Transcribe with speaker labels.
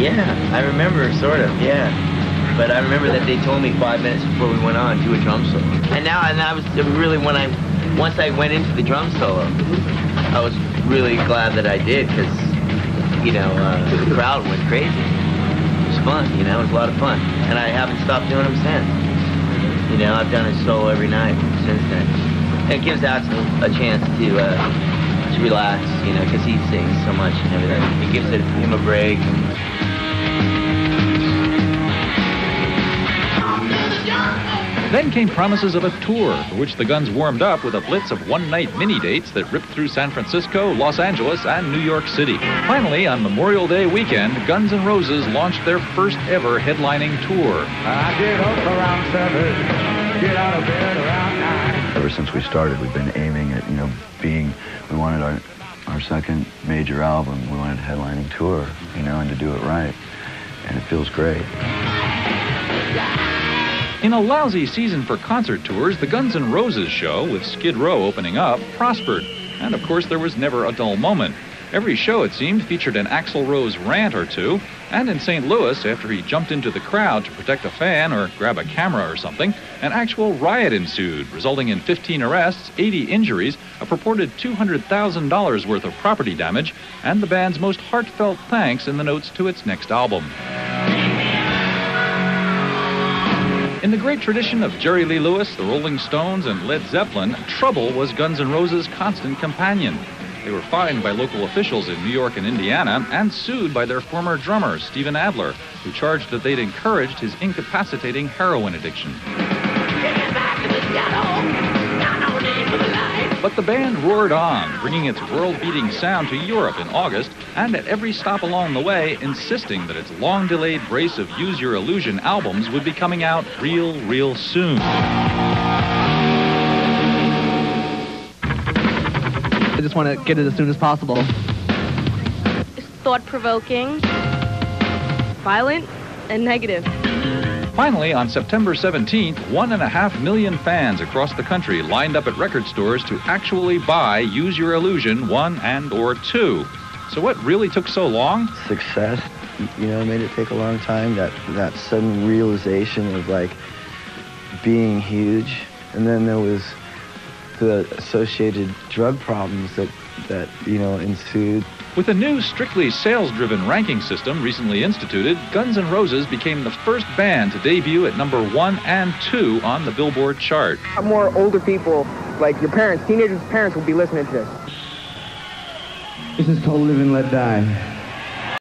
Speaker 1: Yeah, I remember, sort of, yeah. But I remember that they told me 5 minutes before we went on, do a drum solo. And I was really, once I went into the drum solo, I was really glad that I did, because, you know, the crowd went crazy. It was fun, you know, it was a lot of fun. And I haven't stopped doing them since. You know, I've done a solo every night since then. And it gives Axl a chance to relax, you know, because he sings so much and everything. It gives him a break.
Speaker 2: Then came promises of a tour, for which the Guns warmed up with a blitz of one-night mini-dates that ripped through San Francisco, Los Angeles, and New York City. Finally, on Memorial Day weekend, Guns N' Roses launched their first-ever headlining tour.
Speaker 3: I get up around 7, get out of bed around 9.
Speaker 4: Ever since we started, we've been aiming at, you know, we wanted our second major album. We wanted a headlining tour, you know, and to do it right. And it feels great.
Speaker 2: In a lousy season for concert tours, the Guns N' Roses show, with Skid Row opening up, prospered. And of course, there was never a dull moment. Every show, it seemed, featured an Axl Rose rant or two. And in St. Louis, after he jumped into the crowd to protect a fan or grab a camera or something, an actual riot ensued, resulting in 15 arrests, 80 injuries, a purported $200,000 worth of property damage, and the band's most heartfelt thanks in the notes to its next album. In the great tradition of Jerry Lee Lewis, the Rolling Stones, and Led Zeppelin, trouble was Guns N' Roses' constant companion. They were fined by local officials in New York and Indiana and sued by their former drummer, Steven Adler, who charged that they'd encouraged his incapacitating heroin addiction. But the band roared on, bringing its world-beating sound to Europe in August, and at every stop along the way, insisting that its long-delayed brace of Use Your Illusion albums would be coming out real soon.
Speaker 5: I just want to get it as soon as possible.
Speaker 6: It's thought-provoking, violent, and negative.
Speaker 2: Finally, on September 17th, 1.5 million fans across the country lined up at record stores to actually buy Use Your Illusion 1 and/or 2. So what really took so long?
Speaker 4: Success, you know, made it take a long time. That sudden realization of, like, being huge. And then there was the associated drug problems that you know, ensued.
Speaker 2: With a new, strictly sales-driven ranking system recently instituted, Guns N' Roses became the first band to debut at number 1 and 2 on the Billboard chart.
Speaker 7: More older people, like your parents, teenagers' parents, will be listening to this.
Speaker 3: This is called Live and Let Die.